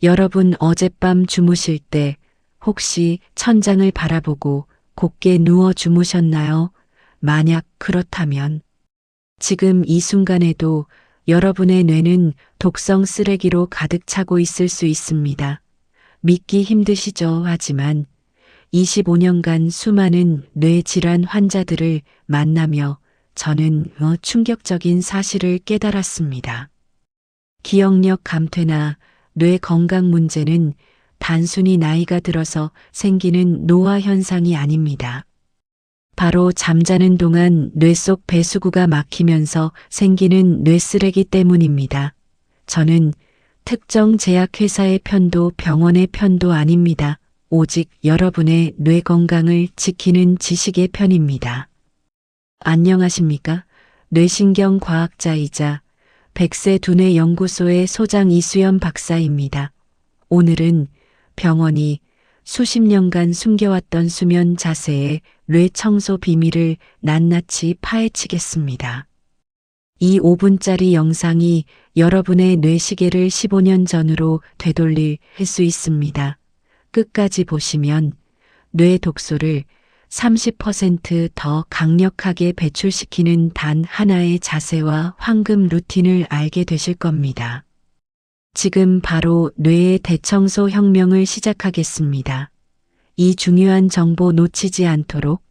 여러분 어젯밤 주무실 때 혹시 천장을 바라보고 곧게 누워 주무셨나요? 만약 그렇다면 지금 이 순간에도 여러분의 뇌는 독성 쓰레기로 가득 차고 있을 수 있습니다. 믿기 힘드시죠? 하지만 25년간 수많은 뇌질환 환자들을 만나며 저는 충격적인 사실을 깨달았습니다. 기억력 감퇴나 뇌 건강 문제는 단순히 나이가 들어서 생기는 노화 현상이 아닙니다. 바로 잠자는 동안 뇌 속 배수구가 막히면서 생기는 뇌쓰레기 때문입니다. 저는 특정 제약회사의 편도 병원의 편도 아닙니다. 오직 여러분의 뇌 건강을 지키는 지식의 편입니다. 안녕하십니까? 뇌신경 과학자이자 백세 두뇌 연구소의 소장 이수연 박사입니다. 오늘은 병원이 수십 년간 숨겨왔던 수면 자세의 뇌 청소 비밀을 낱낱이 파헤치겠습니다. 이 5분짜리 영상이 여러분의 뇌시계를 15년 전으로 되돌릴 수 있습니다. 끝까지 보시면 뇌 독소를 30% 더 강력하게 배출시키는 단 하나의 자세와 황금 루틴을 알게 되실 겁니다. 지금 바로 뇌의 대청소 혁명을 시작하겠습니다. 이 중요한 정보 놓치지 않도록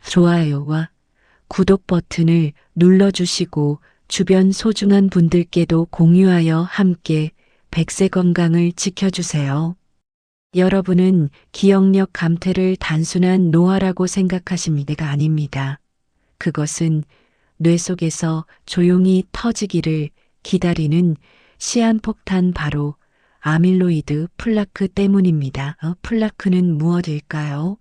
좋아요와 구독 버튼을 눌러주시고 주변 소중한 분들께도 공유하여 함께 백세 건강을 지켜주세요. 여러분은 기억력 감퇴를 단순한 노화라고 생각하십니다가 아닙니다. 그것은 뇌 속에서 조용히 터지기를 기다리는 시한폭탄 바로 아밀로이드 플라크 때문입니다. 플라크는 무엇일까요?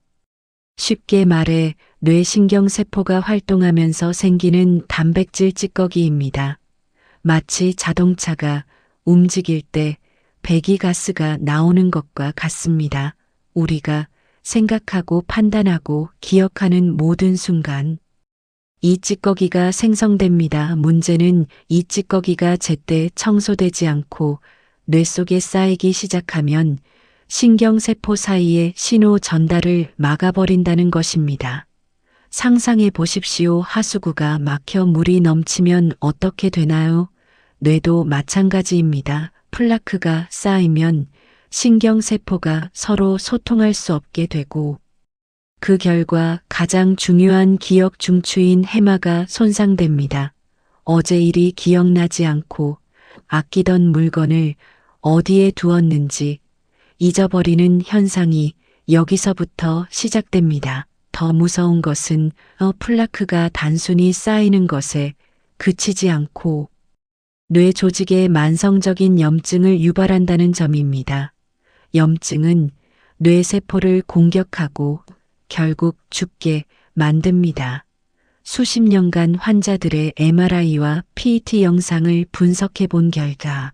쉽게 말해 뇌신경세포가 활동하면서 생기는 단백질 찌꺼기입니다. 마치 자동차가 움직일 때 배기가스가 나오는 것과 같습니다. 우리가 생각하고 판단하고 기억하는 모든 순간 이 찌꺼기가 생성됩니다. 문제는 이 찌꺼기가 제때 청소되지 않고 뇌 속에 쌓이기 시작하면 신경세포 사이의 신호 전달을 막아버린다는 것입니다. 상상해 보십시오. 하수구가 막혀 물이 넘치면 어떻게 되나요? 뇌도 마찬가지입니다. 플라크가 쌓이면 신경세포가 서로 소통할 수 없게 되고 그 결과 가장 중요한 기억 중추인 해마가 손상됩니다. 어제 일이 기억나지 않고 아끼던 물건을 어디에 두었는지 잊어버리는 현상이 여기서부터 시작됩니다. 더 무서운 것은 플라크가 단순히 쌓이는 것에 그치지 않고 뇌 조직에 만성적인 염증을 유발한다는 점입니다. 염증은 뇌세포를 공격하고 결국 죽게 만듭니다. 수십 년간 환자들의 MRI와 PET 영상을 분석해 본 결과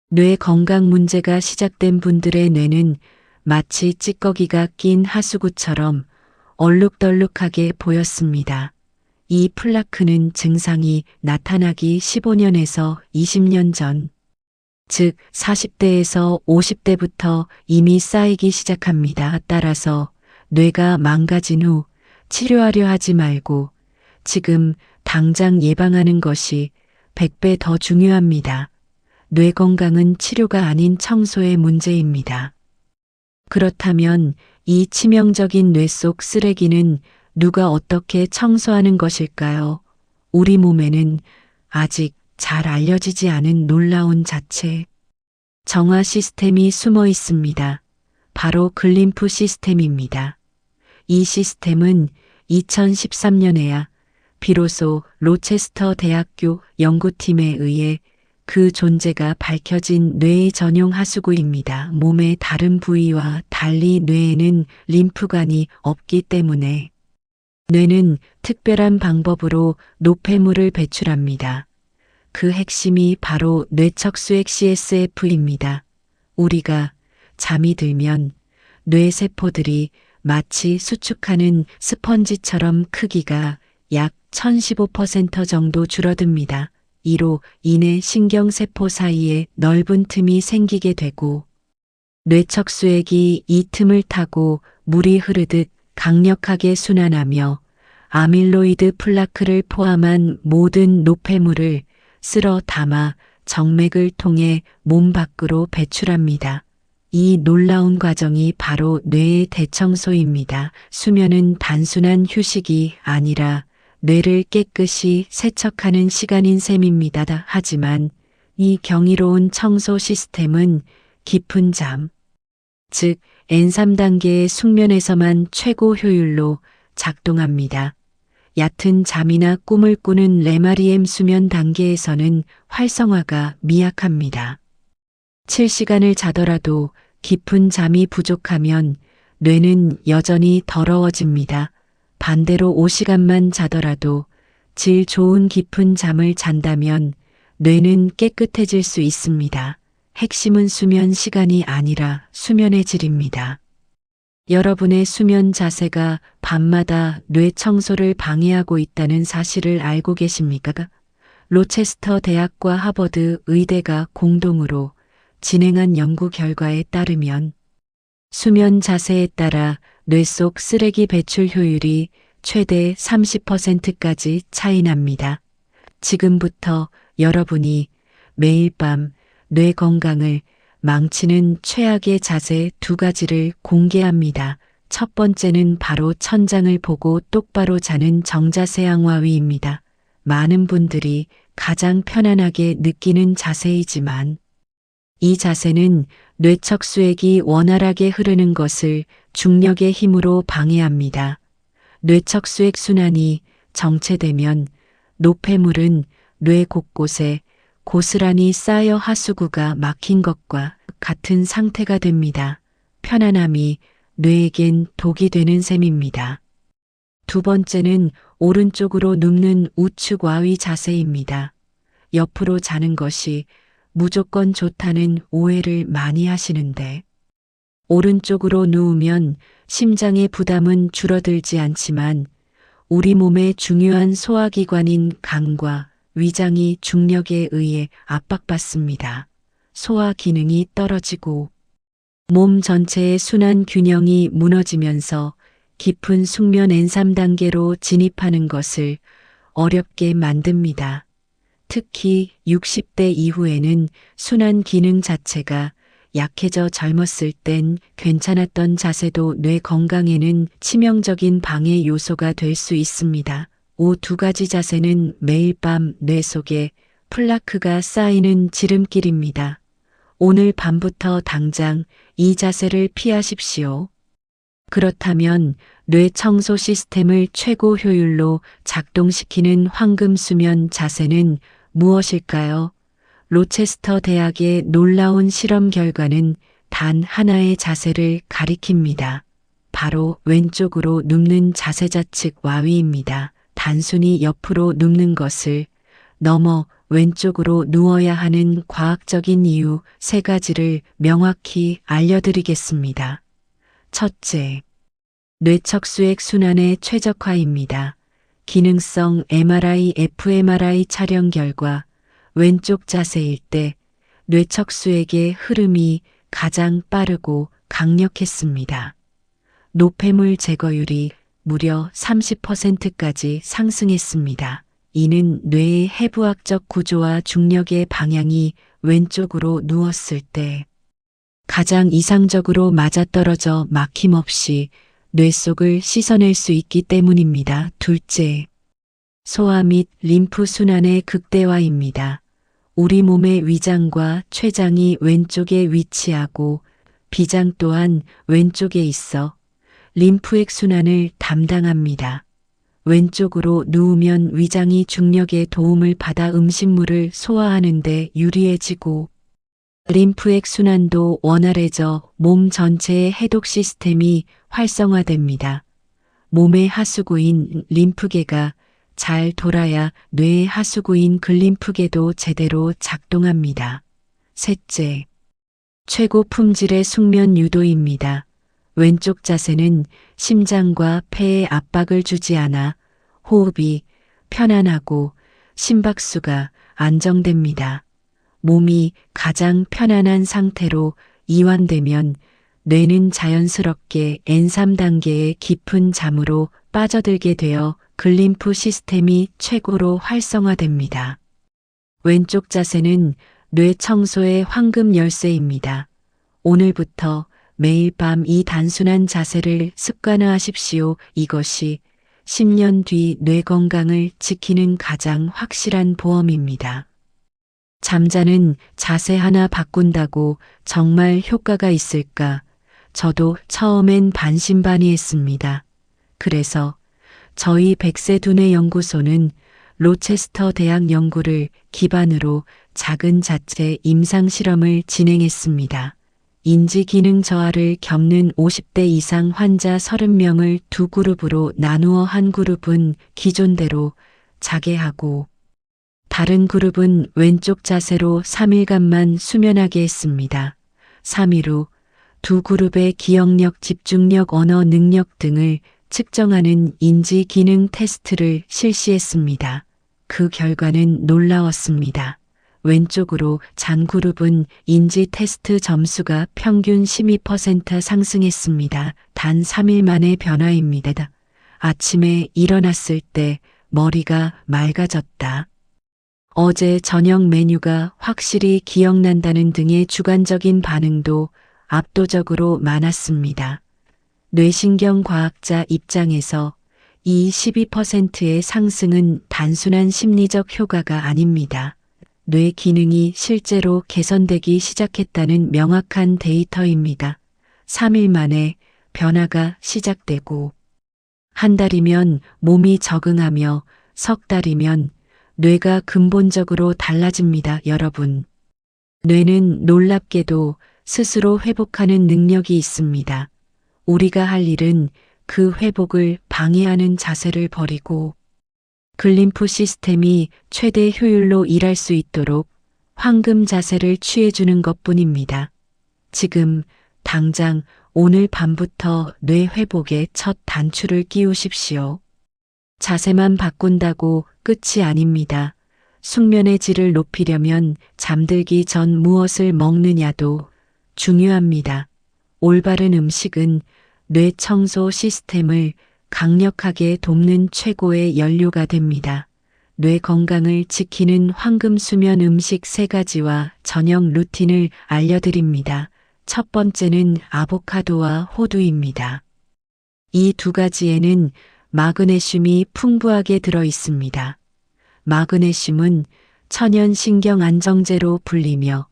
뇌 건강 문제가 시작된 분들의 뇌는 마치 찌꺼기가 낀 하수구처럼 얼룩덜룩하게 보였습니다. 이 플라크는 증상이 나타나기 15년에서 20년 전, 즉 40대에서 50대부터 이미 쌓이기 시작합니다. 따라서 뇌가 망가진 후 치료하려 하지 말고 지금 당장 예방하는 것이 100배 더 중요합니다. 뇌 건강은 치료가 아닌 청소의 문제입니다. 그렇다면 이 치명적인 뇌 속 쓰레기는 누가 어떻게 청소하는 것일까요? 우리 몸에는 아직 잘 알려지지 않은 놀라운 자체, 정화 시스템이 숨어 있습니다. 바로 글림프 시스템입니다. 이 시스템은 2013년에야 비로소 로체스터 대학교 연구팀에 의해 그 존재가 밝혀진 뇌의 전용 하수구입니다. 몸의 다른 부위와 달리 뇌에는 림프관이 없기 때문에 뇌는 특별한 방법으로 노폐물을 배출합니다. 그 핵심이 바로 뇌척수액 CSF입니다. 우리가 잠이 들면 뇌세포들이 마치 수축하는 스펀지처럼 크기가 약 1015% 정도 줄어듭니다. 이로 인해 신경세포 사이에 넓은 틈이 생기게 되고 뇌척수액이 이 틈을 타고 물이 흐르듯 강력하게 순환하며 아밀로이드 플라크를 포함한 모든 노폐물을 쓸어 담아 정맥을 통해 몸 밖으로 배출합니다. 이 놀라운 과정이 바로 뇌의 대청소입니다. 수면은 단순한 휴식이 아니라 뇌를 깨끗이 세척하는 시간인 셈입니다. 하지만 이 경이로운 청소 시스템은 깊은 잠, 즉 N3단계의 숙면에서만 최고 효율로 작동합니다. 얕은 잠이나 꿈을 꾸는 레마리엠 수면 단계에서는 활성화가 미약합니다. 7시간을 자더라도 깊은 잠이 부족하면 뇌는 여전히 더러워집니다. 반대로 5시간만 자더라도 질 좋은 깊은 잠을 잔다면 뇌는 깨끗해질 수 있습니다. 핵심은 수면 시간이 아니라 수면의 질입니다. 여러분의 수면 자세가 밤마다 뇌 청소를 방해하고 있다는 사실을 알고 계십니까? 로체스터 대학과 하버드 의대가 공동으로 진행한 연구 결과에 따르면 수면 자세에 따라 뇌 속 쓰레기 배출 효율이 최대 30%까지 차이 납니다. 지금부터 여러분이 매일 밤 뇌 건강을 망치는 최악의 자세 2가지를 공개합니다. 첫 번째는 바로 천장을 보고 똑바로 자는 정자세 양화위입니다. 많은 분들이 가장 편안하게 느끼는 자세이지만 이 자세는 뇌척수액이 원활하게 흐르는 것을 중력의 힘으로 방해합니다. 뇌척수액 순환이 정체되면 노폐물은 뇌 곳곳에 고스란히 쌓여 하수구가 막힌 것과 같은 상태가 됩니다. 편안함이 뇌에겐 독이 되는 셈입니다. 두 번째는 오른쪽으로 눕는 우측 와위 자세입니다. 옆으로 자는 것이 무조건 좋다는 오해를 많이 하시는데 오른쪽으로 누우면 심장의 부담은 줄어들지 않지만 우리 몸의 중요한 소화기관인 간과 위장이 중력에 의해 압박받습니다. 소화 기능이 떨어지고 몸 전체의 순환 균형이 무너지면서 깊은 숙면 N3단계로 진입하는 것을 어렵게 만듭니다. 특히 60대 이후에는 순환 기능 자체가 약해져 젊었을 땐 괜찮았던 자세도 뇌 건강에는 치명적인 방해 요소가 될 수 있습니다. 이 2가지 자세는 매일 밤 뇌 속에 플라크가 쌓이는 지름길입니다. 오늘 밤부터 당장 이 자세를 피하십시오. 그렇다면 뇌 청소 시스템을 최고 효율로 작동시키는 황금 수면 자세는 무엇일까요? 로체스터 대학의 놀라운 실험 결과는 단 하나의 자세를 가리킵니다. 바로 왼쪽으로 눕는 자세좌측 와위입니다. 단순히 옆으로 눕는 것을 넘어 왼쪽으로 누워야 하는 과학적인 이유 3가지를 명확히 알려드리겠습니다. 첫째, 뇌척수액 순환의 최적화입니다. 기능성 MRI, fMRI 촬영 결과 왼쪽 자세일 때 뇌척수액의 흐름이 가장 빠르고 강력했습니다. 노폐물 제거율이 무려 30%까지 상승했습니다. 이는 뇌의 해부학적 구조와 중력의 방향이 왼쪽으로 누웠을 때 가장 이상적으로 맞아떨어져 막힘없이 뇌 속을 씻어낼 수 있기 때문입니다. 둘째, 소화 및 림프 순환의 극대화입니다. 우리 몸의 위장과 췌장이 왼쪽에 위치하고 비장 또한 왼쪽에 있어 림프액 순환을 담당합니다. 왼쪽으로 누우면 위장이 중력의 도움을 받아 음식물을 소화하는 데 유리해지고 림프액 순환도 원활해져 몸 전체의 해독 시스템이 활성화됩니다. 몸의 하수구인 림프계가 잘 돌아야 뇌의 하수구인 글림프계도 제대로 작동합니다. 셋째, 최고 품질의 숙면 유도입니다. 왼쪽 자세는 심장과 폐에 압박을 주지 않아 호흡이 편안하고 심박수가 안정됩니다. 몸이 가장 편안한 상태로 이완되면 뇌는 자연스럽게 N3단계의 깊은 잠으로 빠져들게 되어 글림프 시스템이 최고로 활성화됩니다. 왼쪽 자세는 뇌 청소의 황금 열쇠입니다. 오늘부터 매일 밤 이 단순한 자세를 습관화하십시오. 이것이 10년 뒤 뇌 건강을 지키는 가장 확실한 보험입니다. 잠자는 자세 하나 바꾼다고 정말 효과가 있을까? 저도 처음엔 반신반의했습니다. 그래서 저희 백세 두뇌 연구소는 로체스터 대학 연구를 기반으로 작은 자체 임상 실험을 진행했습니다. 인지 기능 저하를 겪는 50대 이상 환자 30명을 두 그룹으로 나누어 한 그룹은 기존대로 자게 하고 다른 그룹은 왼쪽 자세로 3일간만 수면하게 했습니다. 3일 후 두 그룹의 기억력, 집중력, 언어 능력 등을 측정하는 인지 기능 테스트를 실시했습니다. 그 결과는 놀라웠습니다. 왼쪽으로 잔 그룹은 인지 테스트 점수가 평균 12% 상승했습니다. 단 3일 만의 변화입니다. 아침에 일어났을 때 머리가 맑아졌다. 어제 저녁 메뉴가 확실히 기억난다는 등의 주관적인 반응도 압도적으로 많았습니다. 뇌신경과학자 입장에서 이 12%의 상승은 단순한 심리적 효과가 아닙니다. 뇌 기능이 실제로 개선되기 시작했다는 명확한 데이터입니다. 3일 만에 변화가 시작되고 한 달이면 몸이 적응하며 석 달이면 뇌가 근본적으로 달라집니다. 여러분, 뇌는 놀랍게도 스스로 회복하는 능력이 있습니다. 우리가 할 일은 그 회복을 방해하는 자세를 버리고 글림프 시스템이 최대 효율로 일할 수 있도록 황금 자세를 취해주는 것뿐입니다. 지금 당장 오늘 밤부터 뇌 회복에 첫 단추를 끼우십시오. 자세만 바꾼다고 끝이 아닙니다. 숙면의 질을 높이려면 잠들기 전 무엇을 먹느냐도 중요합니다. 올바른 음식은 뇌 청소 시스템을 강력하게 돕는 최고의 연료가 됩니다. 뇌 건강을 지키는 황금 수면 음식 3가지와 저녁 루틴을 알려드립니다. 첫 번째는 아보카도와 호두입니다. 이 2가지에는 마그네슘이 풍부하게 들어 있습니다. 마그네슘은 천연 신경 안정제로 불리며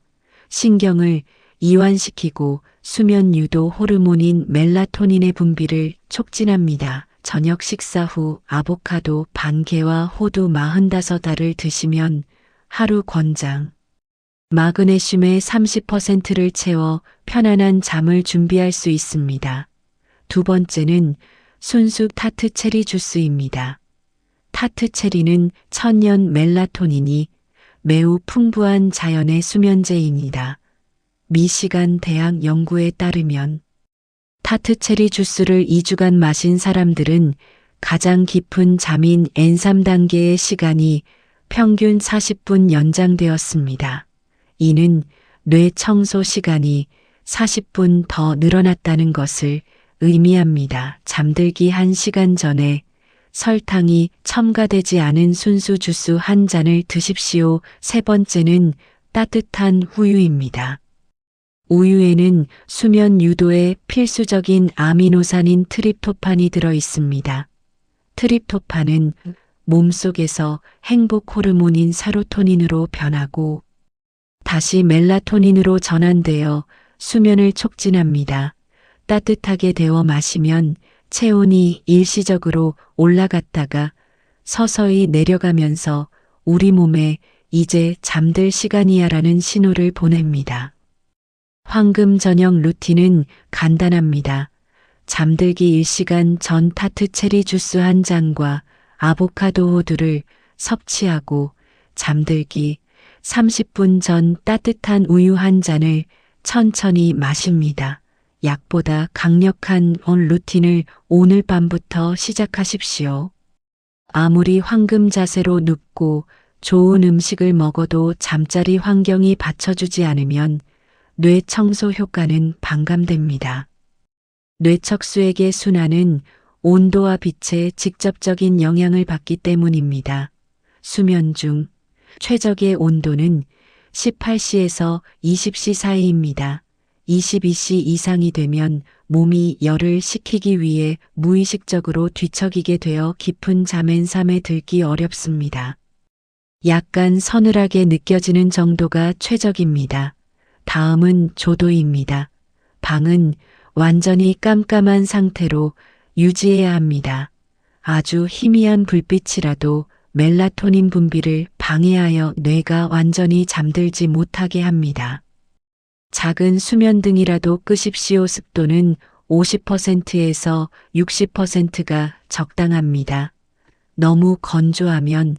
신경을 이완시키고 수면 유도 호르몬인 멜라토닌의 분비를 촉진합니다. 저녁 식사 후 아보카도 반 개와 호두 45알을 드시면 하루 권장 마그네슘의 30%를 채워 편안한 잠을 준비할 수 있습니다. 두 번째는 순수 타트 체리 주스입니다. 타트 체리는 천연 멜라토닌이 매우 풍부한 자연의 수면제입니다. 미시간 대학 연구에 따르면 타트 체리 주스를 2주간 마신 사람들은 가장 깊은 잠인 N3단계의 시간이 평균 40분 연장되었습니다. 이는 뇌 청소 시간이 40분 더 늘어났다는 것을 의미합니다. 잠들기 1시간 전에 설탕이 첨가되지 않은 순수 주스 한 잔을 드십시오. 세 번째는 따뜻한 우유입니다. 우유에는 수면 유도에 필수적인 아미노산인 트립토판이 들어 있습니다. 트립토판은 몸속에서 행복 호르몬인 세로토닌으로 변하고 다시 멜라토닌으로 전환되어 수면을 촉진합니다. 따뜻하게 데워 마시면 체온이 일시적으로 올라갔다가 서서히 내려가면서 우리 몸에 이제 잠들 시간이야라는 신호를 보냅니다. 황금 저녁 루틴은 간단합니다. 잠들기 1시간 전 타트 체리 주스 한 잔과 아보카도 호두를 섭취하고 잠들기 30분 전 따뜻한 우유 한 잔을 천천히 마십니다. 약보다 강력한 루틴을 오늘 밤부터 시작하십시오. 아무리 황금 자세로 눕고 좋은 음식을 먹어도 잠자리 환경이 받쳐주지 않으면 뇌 청소 효과는 반감됩니다. 뇌척수액의 순환은 온도와 빛의 직접적인 영향을 받기 때문입니다. 수면 중 최적의 온도는 18시에서 20시 사이입니다. 22시 이상이 되면 몸이 열을 식히기 위해 무의식적으로 뒤척이게 되어 깊은 잠에 들기 어렵습니다. 약간 서늘하게 느껴지는 정도가 최적입니다. 다음은 조도입니다. 방은 완전히 깜깜한 상태로 유지해야 합니다. 아주 희미한 불빛이라도 멜라토닌 분비를 방해하여 뇌가 완전히 잠들지 못하게 합니다. 작은 수면등이라도 끄십시오. 습도는 50%에서 60%가 적당합니다. 너무 건조하면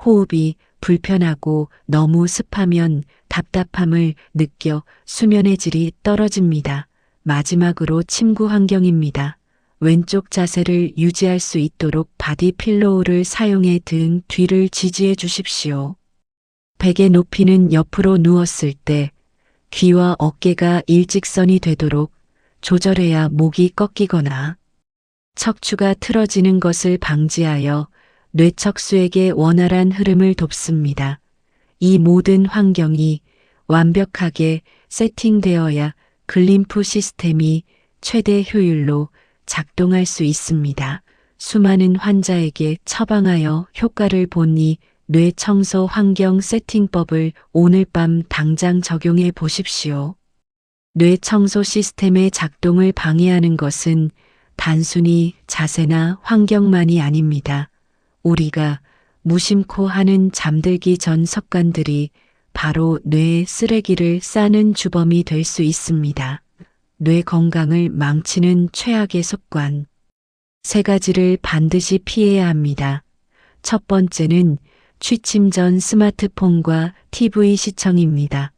호흡이 불편하고 너무 습하면 답답함을 느껴 수면의 질이 떨어집니다. 마지막으로 침구 환경입니다. 왼쪽 자세를 유지할 수 있도록 바디 필로우를 사용해 등 뒤를 지지해 주십시오. 베개 높이는 옆으로 누웠을 때 귀와 어깨가 일직선이 되도록 조절해야 목이 꺾이거나 척추가 틀어지는 것을 방지하여 뇌척수액의 원활한 흐름을 돕습니다. 이 모든 환경이 완벽하게 세팅되어야 글림프 시스템이 최대 효율로 작동할 수 있습니다. 수많은 환자에게 처방하여 효과를 보니 뇌 청소 환경 세팅법을 오늘 밤 당장 적용해 보십시오. 뇌 청소 시스템의 작동을 방해하는 것은 단순히 자세나 환경만이 아닙니다. 우리가 무심코 하는 잠들기 전 습관들이 바로 뇌의 쓰레기를 싸는 주범이 될 수 있습니다. 뇌 건강을 망치는 최악의 습관. 3가지를 반드시 피해야 합니다. 첫 번째는 취침 전 스마트폰과 TV 시청입니다.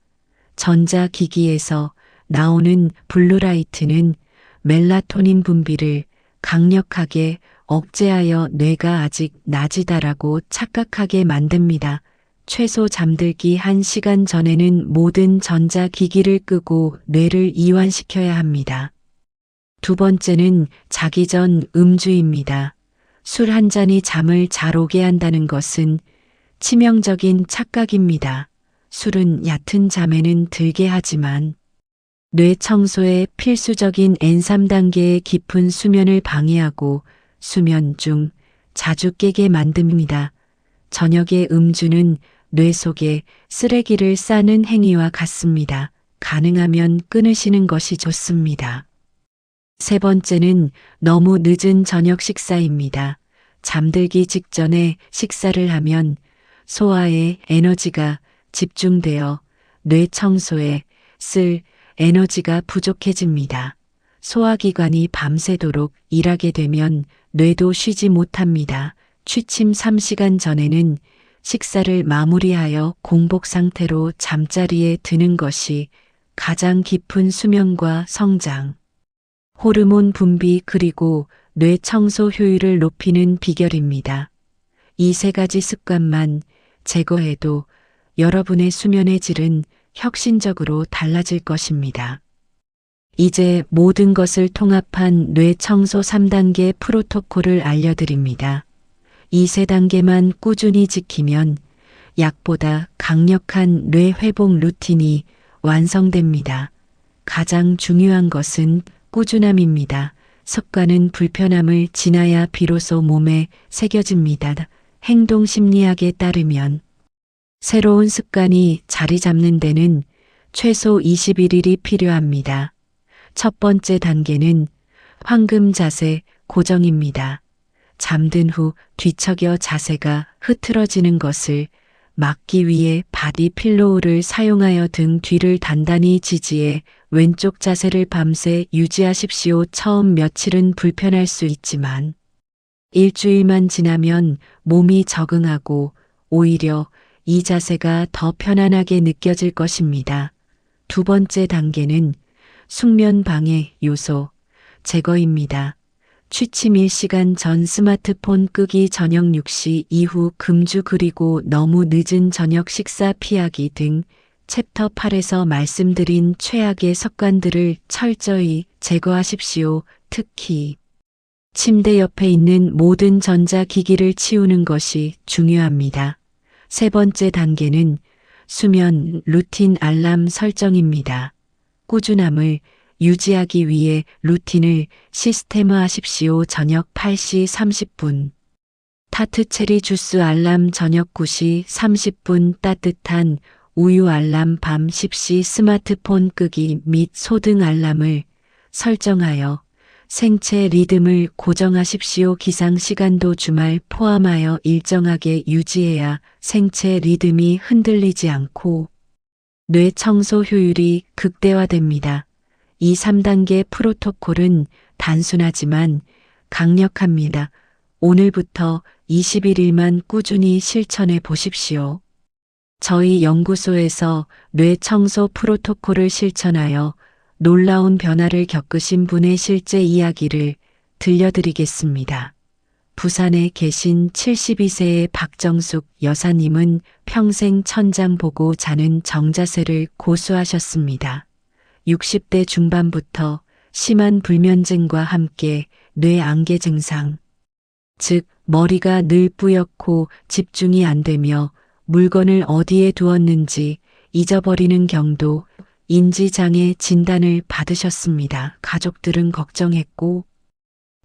전자기기에서 나오는 블루라이트는 멜라토닌 분비를 강력하게 억제하여 뇌가 아직 낮이다라고 착각하게 만듭니다. 최소 잠들기 1시간 전에는 모든 전자기기를 끄고 뇌를 이완시켜야 합니다. 두 번째는 자기 전 음주입니다. 술 한 잔이 잠을 잘 오게 한다는 것은 치명적인 착각입니다. 술은 얕은 잠에는 들게 하지만 뇌 청소에 필수적인 N3단계의 깊은 수면을 방해하고 수면 중 자주 깨게 만듭니다. 저녁의 음주는 뇌 속에 쓰레기를 싸는 행위와 같습니다. 가능하면 끊으시는 것이 좋습니다. 세 번째는 너무 늦은 저녁 식사입니다. 잠들기 직전에 식사를 하면 소화에 에너지가 집중되어 뇌 청소에 쓸 에너지가 부족해집니다. 소화기관이 밤새도록 일하게 되면 뇌도 쉬지 못합니다. 취침 3시간 전에는 식사를 마무리하여 공복 상태로 잠자리에 드는 것이 가장 깊은 수면과 성장, 호르몬 분비 그리고 뇌 청소 효율을 높이는 비결입니다. 이 3가지 습관만 제거해도 여러분의 수면의 질은 혁신적으로 달라질 것입니다. 이제 모든 것을 통합한 뇌 청소 3단계 프로토콜을 알려드립니다. 이 3단계만 꾸준히 지키면 약보다 강력한 뇌 회복 루틴이 완성됩니다. 가장 중요한 것은 꾸준함입니다. 습관은 불편함을 지나야 비로소 몸에 새겨집니다. 행동 심리학에 따르면 새로운 습관이 자리 잡는 데는 최소 21일이 필요합니다. 첫 번째 단계는 황금 자세 고정입니다. 잠든 후 뒤척여 자세가 흐트러지는 것을 막기 위해 바디 필로우를 사용하여 등 뒤를 단단히 지지해 왼쪽 자세를 밤새 유지하십시오. 처음 며칠은 불편할 수 있지만 일주일만 지나면 몸이 적응하고 오히려 이 자세가 더 편안하게 느껴질 것입니다. 두 번째 단계는 숙면 방해 요소 제거입니다. 취침 1시간 전 스마트폰 끄기, 저녁 6시 이후 금주 그리고 너무 늦은 저녁 식사 피하기 등 챕터 8에서 말씀드린 최악의 습관들을 철저히 제거하십시오. 특히 침대 옆에 있는 모든 전자기기를 치우는 것이 중요합니다. 세 번째 단계는 수면 루틴 알람 설정입니다. 꾸준함을 유지하기 위해 루틴을 시스템화하십시오. 저녁 8시 30분. 타트 체리 주스 알람 저녁 9시 30분 따뜻한 우유 알람 밤 10시 스마트폰 끄기 및 소등 알람을 설정하여 생체 리듬을 고정하십시오. 기상 시간도 주말 포함하여 일정하게 유지해야 생체 리듬이 흔들리지 않고 뇌 청소 효율이 극대화됩니다. 이 3단계 프로토콜은 단순하지만 강력합니다. 오늘부터 21일만 꾸준히 실천해 보십시오. 저희 연구소에서 뇌 청소 프로토콜을 실천하여 놀라운 변화를 겪으신 분의 실제 이야기를 들려드리겠습니다. 부산에 계신 72세의 박정숙 여사님은 평생 천장 보고 자는 정자세를 고수하셨습니다. 60대 중반부터 심한 불면증과 함께 뇌안개 증상, 즉 머리가 늘 뿌옇고 집중이 안 되며 물건을 어디에 두었는지 잊어버리는 경도, 인지장애 진단을 받으셨습니다. 가족들은 걱정했고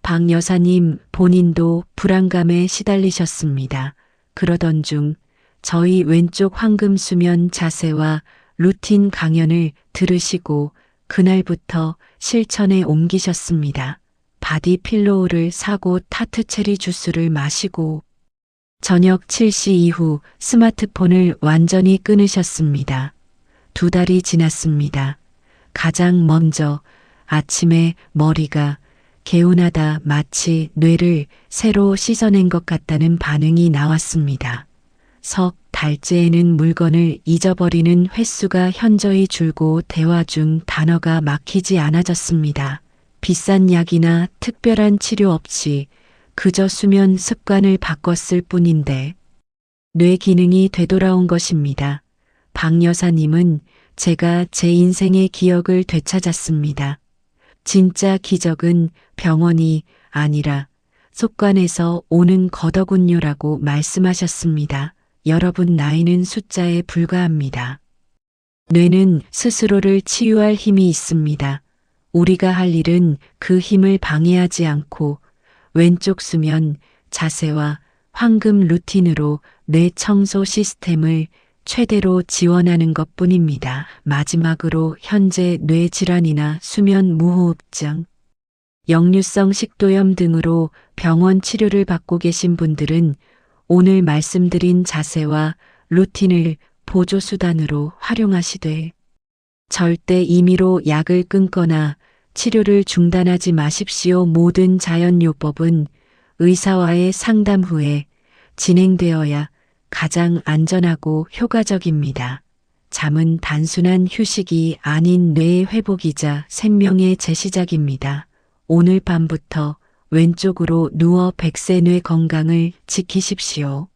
박 여사님 본인도 불안감에 시달리셨습니다. 그러던 중 저희 왼쪽 황금수면 자세와 루틴 강연을 들으시고 그날부터 실천에 옮기셨습니다. 바디 필로우를 사고 타트 체리 주스를 마시고 저녁 7시 이후 스마트폰을 완전히 끊으셨습니다. 2달이 지났습니다. 가장 먼저 아침에 머리가 개운하다, 마치 뇌를 새로 씻어낸 것 같다는 반응이 나왔습니다. 석 달째에는 물건을 잊어버리는 횟수가 현저히 줄고 대화 중 단어가 막히지 않아졌습니다. 비싼 약이나 특별한 치료 없이 그저 수면 습관을 바꿨을 뿐인데 뇌 기능이 되돌아온 것입니다. 박 여사님은 제가 제 인생의 기억을 되찾았습니다. 진짜 기적은 병원이 아니라 습관에서 오는 거더군요라고 말씀하셨습니다. 여러분, 나이는 숫자에 불과합니다. 뇌는 스스로를 치유할 힘이 있습니다. 우리가 할 일은 그 힘을 방해하지 않고 왼쪽 수면 자세와 황금 루틴으로 뇌 청소 시스템을 최대로 지원하는 것뿐입니다. 마지막으로 현재 뇌 질환이나 수면 무호흡증, 역류성 식도염 등으로 병원 치료를 받고 계신 분들은 오늘 말씀드린 자세와 루틴을 보조수단으로 활용하시되 절대 임의로 약을 끊거나 치료를 중단하지 마십시오. 모든 자연요법은 의사와의 상담 후에 진행되어야 가장 안전하고 효과적입니다. 잠은 단순한 휴식이 아닌 뇌의 회복이자 생명의 재시작입니다. 오늘 밤부터 왼쪽으로 누워 백세 뇌 건강을 지키십시오.